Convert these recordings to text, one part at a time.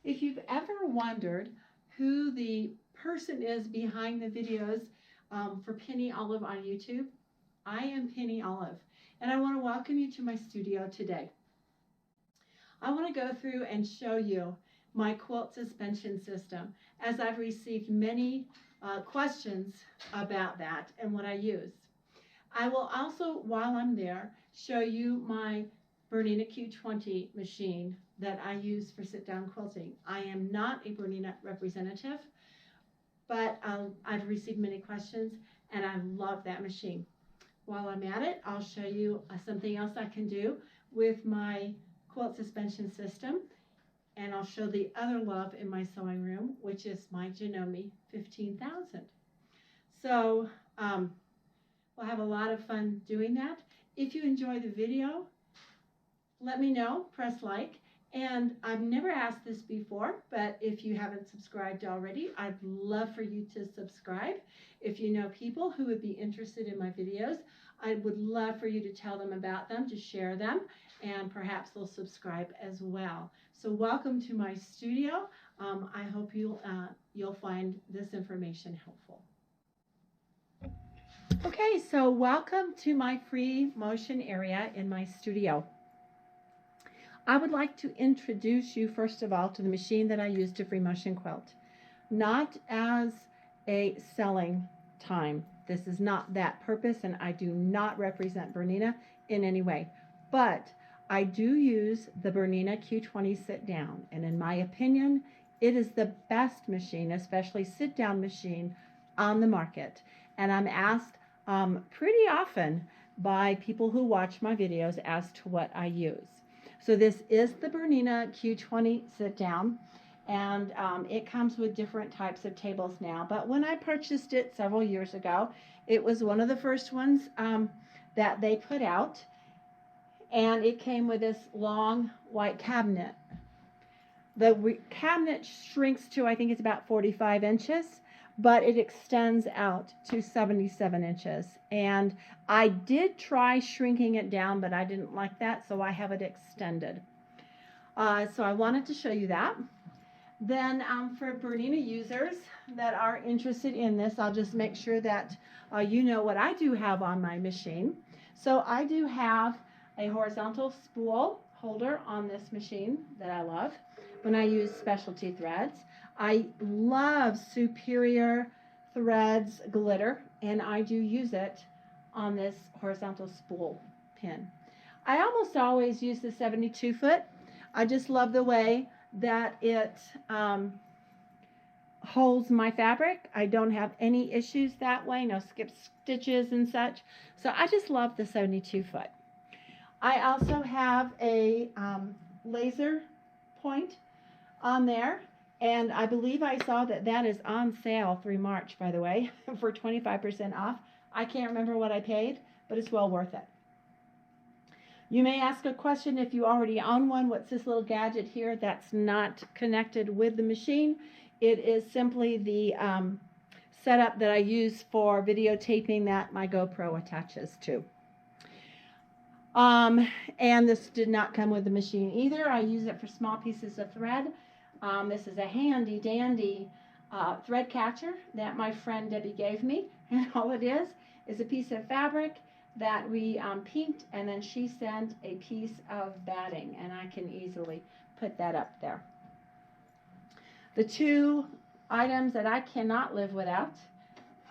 If you've ever wondered who the person is behind the videos for Penny Olive on YouTube, I am Penny Olive, and I want to welcome you to my studio today. I want to go through and show you my quilt suspension system, as I've received many questions about that and what I use. I will also, while I'm there, show you my Bernina Q20 machine that I use for sit-down quilting. I am not a Bernina representative, but I've received many questions, and I love that machine. While I'm at it, I'll show you something else I can do with my quilt suspension system, and I'll show the other love in my sewing room, which is my Janome 15,000. So we'll have a lot of fun doing that. If you enjoy the video, let me know, press like. And I've never asked this before, but if you haven't subscribed already, I'd love for you to subscribe. If you know people who would be interested in my videos, I would love for you to tell them about them, to share them, and perhaps they'll subscribe as well. So welcome to my studio. I hope you'll find this information helpful. Okay, so welcome to my free motion area in my studio. I would like to introduce you first of all to the machine that I use to free motion quilt. Not as a selling time. This is not that purpose, and I do not represent Bernina in any way. But I do use the Bernina Q20 sit down, and in my opinion, it is the best machine, especially sit down machine on the market. And I'm asked pretty often by people who watch my videos as to what I use. So this is the Bernina Q20 sit down, and it comes with different types of tables now. But when I purchased it several years ago, it was one of the first ones that they put out, and it came with this long white cabinet. The cabinet shrinks to, I think it's about 45 inches, but it extends out to 77 inches. And I did try shrinking it down, but I didn't like that, so I have it extended. So I wanted to show you that. Then for Bernina users that are interested in this, I'll just make sure that you know what I do have on my machine. So I do have a horizontal spool holder on this machine that I love when I use specialty threads. I love Superior Threads glitter, and I do use it on this horizontal spool pin. I almost always use the 72 foot. I just love the way that it holds my fabric. I don't have any issues that way, no skip stitches and such. So I just love the 72 foot. I also have a laser point on there. And I believe I saw that that is on sale through March, by the way, for 25% off. I can't remember what I paid, but it's well worth it. You may ask a question if you already own one. What's this little gadget here that's not connected with the machine? It is simply the setup that I use for videotaping that my GoPro attaches to. And this did not come with the machine either. I use it for small pieces of thread. This is a handy dandy thread catcher that my friend Debbie gave me, and all it is a piece of fabric that we pinked, and then she sent a piece of batting, and I can easily put that up there. The two items that I cannot live without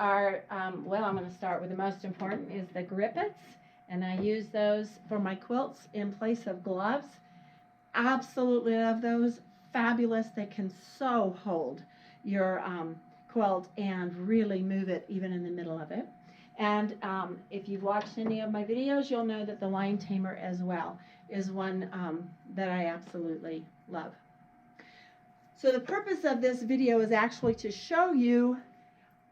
are, well, I'm going to start with the most important, is the grippets, and I use those for my quilts in place of gloves. Absolutely love those. Fabulous. They can so hold your quilt and really move it even in the middle of it. And if you've watched any of my videos, you'll know that the line tamer as well is one that I absolutely love. So the purpose of this video is actually to show you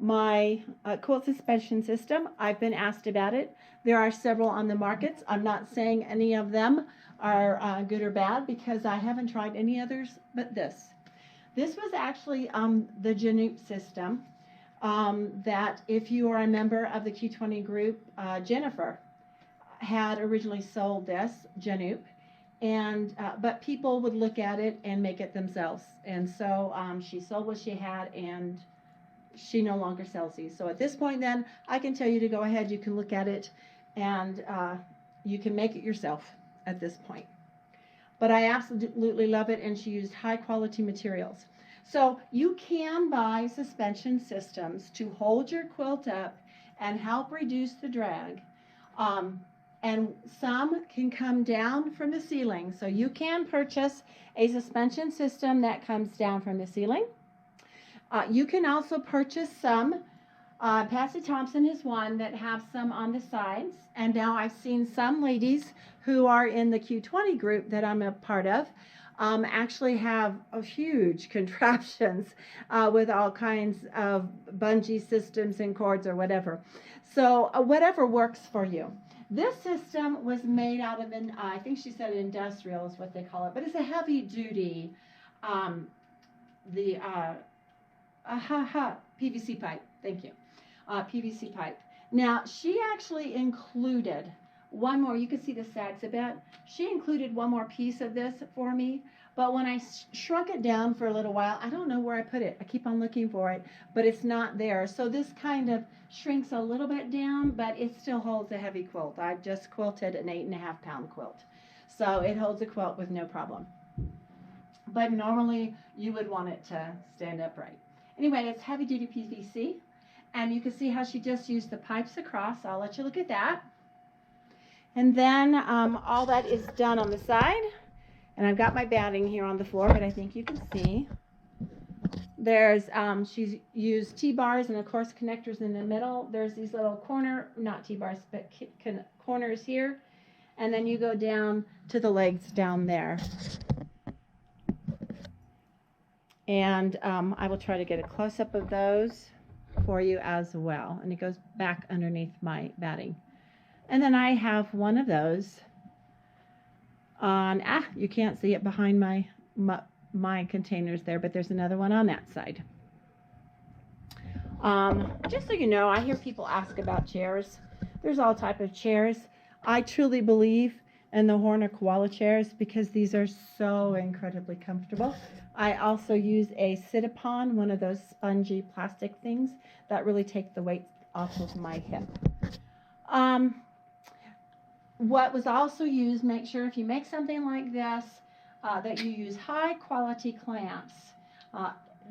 my quilt suspension system. I've been asked about it. There are several on the markets. I'm not saying any of them are good or bad because I haven't tried any others but this. This was actually the Janome system that, if you are a member of the Q20 group, Jennifer had originally sold this Janome, and but people would look at it and make it themselves. And so she sold what she had, and she no longer sells these. So at this point, then I can tell you to go ahead. You can look at it, and you can make it yourself at this point. But I absolutely love it, and she used high quality materials. So you can buy suspension systems to hold your quilt up and help reduce the drag. And some can come down from the ceiling. So you can purchase a suspension system that comes down from the ceiling. You can also purchase some. Patsy Thompson is one that have some on the sides. And now I've seen some ladies who are in the Q20 group that I'm a part of actually have huge contraptions with all kinds of bungee systems and cords or whatever. So whatever works for you. This system was made out of, I think she said industrial is what they call it, but it's a heavy duty, PVC pipe. Thank you. PVC pipe. Now, she actually included one more. You can see the sags a bit. She included one more piece of this for me, but when I shrunk it down for a little while, I don't know where I put it. I keep on looking for it, but it's not there. So this kind of shrinks a little bit down, but it still holds a heavy quilt. I've just quilted an 8.5 pound quilt. So it holds a quilt with no problem. But normally you would want it to stand upright. Anyway, it's heavy duty PVC. And you can see how she just used the pipes across. I'll let you look at that. And then all that is done on the side. And I've got my batting here on the floor, but I think you can see. There's, she's used T-bars and of course connectors in the middle. There's these little not T-bars, but corners here. And then you go down to the legs down there. And I will try to get a close-up of those for you as well. And it goes back underneath my batting. And then I have one of those on, you can't see it behind my containers there, but there's another one on that side. Just so you know, I hear people ask about chairs. There's all type of chairs. I truly believe in the Horner koala chairs because these are so incredibly comfortable. I also use a sit-upon, one of those spongy plastic things that really take the weight off of my hip. What was also used, make sure if you make something like this, that you use high quality clamps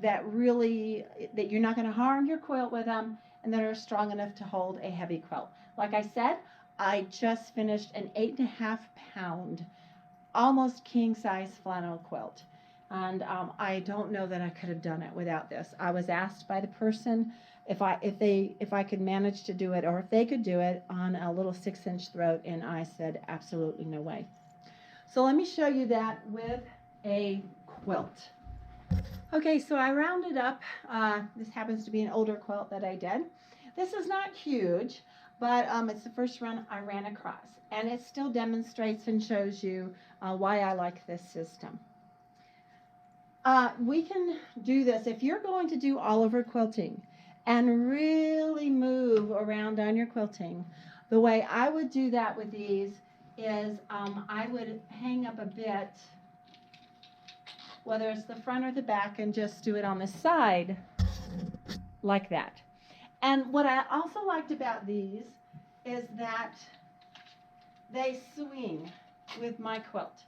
that you're not going to harm your quilt with them and that are strong enough to hold a heavy quilt. Like I said, I just finished an 8.5 pound, almost king size flannel quilt. And I don't know that I could have done it without this. I was asked by the person if I could manage to do it or if they could do it on a little 6-inch throat, and I said absolutely no way. So let me show you that with a quilt. Okay, so I rounded up. This happens to be an older quilt that I did. This is not huge, but it's the first run I ran across, and it still demonstrates and shows you why I like this system. We can do this if you're going to do all over quilting and really move around on your quilting. The way I would do that with these is I would hang up a bit, whether it's the front or the back, and just do it on the side like that. And what I also liked about these is that they swing with my quilt.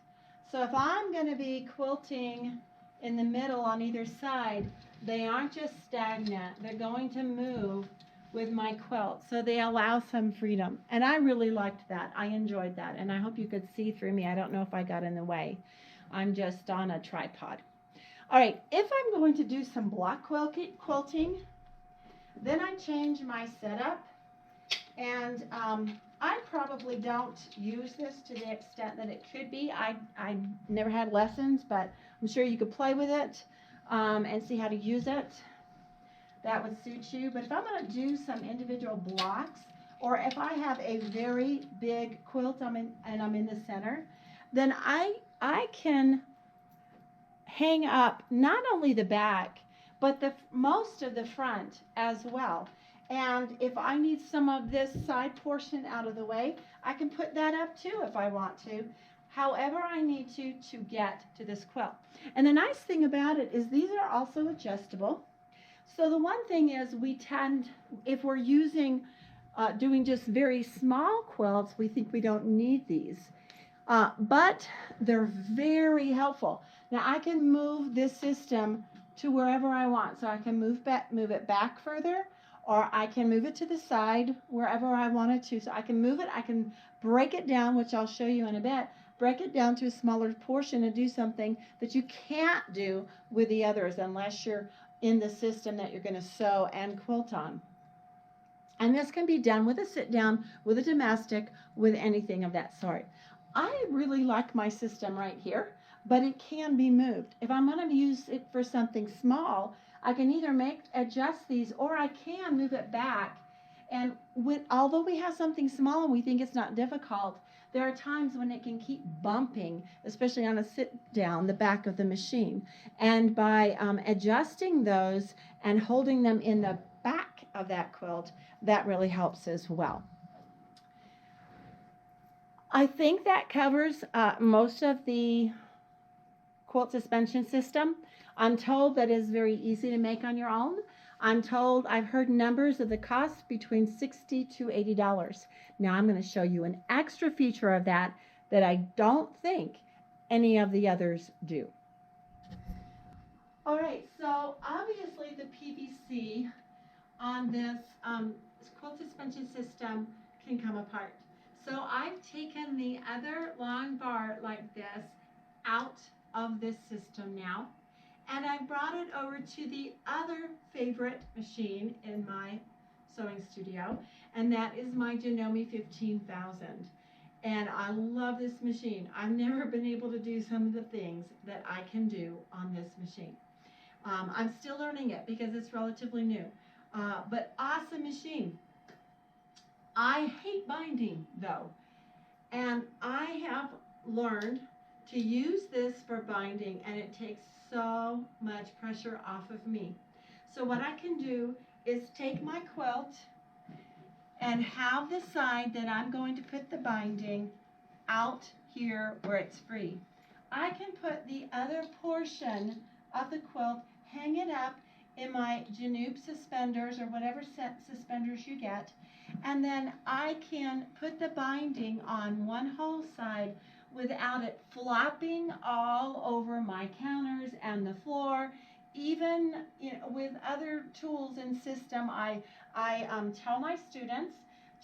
So if I'm going to be quilting in the middle on either side, they aren't just stagnant. They're going to move with my quilt. So they allow some freedom. And I really liked that. I enjoyed that. And I hope you could see through me. I don't know if I got in the way. I'm just on a tripod. All right, if I'm going to do some block quilting, then I change my setup. And I probably don't use this to the extent that it could be. I never had lessons, but I'm sure you could play with it and see how to use it. That would suit you. But if I'm going to do some individual blocks, or if I have a very big quilt and I'm in the center, then I can hang up not only the back, but most of the front as well. And if I need some of this side portion out of the way, I can put that up too if I want to. however I need to get to this quilt. And the nice thing about it is these are also adjustable. So the one thing is we tend, if we're doing just very small quilts, we think we don't need these. But they're very helpful. Now I can move this system to wherever I want. So I can move it back further, or I can move it to the side wherever I wanted to. So I can move it, I can break it down, which I'll show you in a bit, break it down to a smaller portion and do something that you can't do with the others unless you're in the system that you're going to sew and quilt on. And this can be done with a sit down, with a domestic, with anything of that sort. I really like my system right here, but it can be moved. If I'm going to use it for something small, I can either adjust these, or I can move it back. And although we have something small and we think it's not difficult, there are times when it can keep bumping, especially on a sit down, the back of the machine. And by adjusting those and holding them in the back of that quilt, that really helps as well. I think that covers most of the quilt suspension system. I'm told that is very easy to make on your own. I've heard numbers of the cost between $60 to $80. Now I'm going to show you an extra feature of that I don't think any of the others do. All right, so obviously the PVC on this quilt suspension system can come apart. So I've taken the other long bar like this out of this system now, and I brought it over to the other favorite machine in my sewing studio, and that is my Janome 15,000. And I love this machine. I've never been able to do some of the things that I can do on this machine. I'm still learning it because it's relatively new, but awesome machine. I hate binding though, and I have learned to use this for binding, and it takes so much pressure off of me. So what I can do is take my quilt and have the side that I'm going to put the binding out here where it's free. I can put the other portion of the quilt, hang it up in my Janube suspenders or whatever set suspenders you get, and then I can put the binding on one whole side without it flopping all over my counters and the floor. Even with other tools and system, I tell my students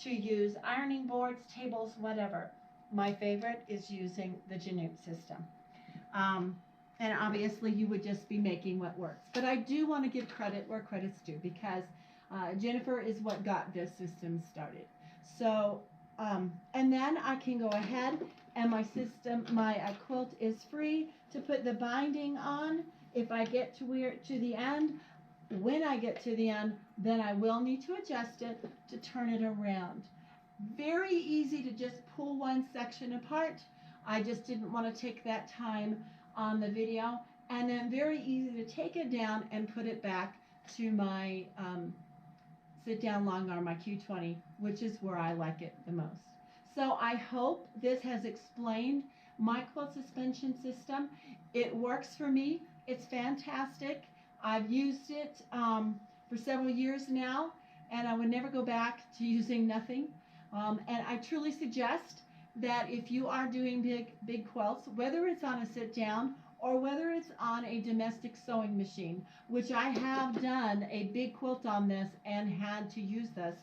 to use ironing boards, tables, whatever. My favorite is using the Janube system. And obviously you would just be making what works. But I do want to give credit where credit's due, because Jennifer is what got this system started. So, and then I can go ahead and my quilt is free to put the binding on. If I get to the end, when I get to the end, then I will need to adjust it to turn it around. Very easy to just pull one section apart. I just didn't want to take that time on the video. And then very easy to take it down and put it back to my sit down long arm, my Q20, which is where I like it the most. So I hope this has explained my quilt suspension system. It works for me. It's fantastic. I've used it for several years now, and I would never go back to using nothing. And I truly suggest that if you are doing big quilts, whether it's on a sit down or whether it's on a domestic sewing machine, which I have done a big quilt on this and had to use this,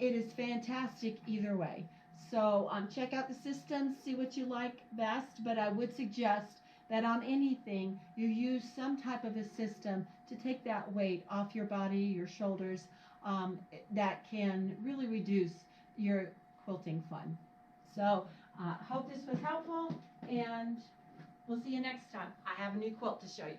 it is fantastic either way. So check out the systems, see what you like best, but I would suggest that on anything you use some type of a system to take that weight off your body, your shoulders, that can really reduce your quilting fun. So hope this was helpful, and we'll see you next time. I have a new quilt to show you.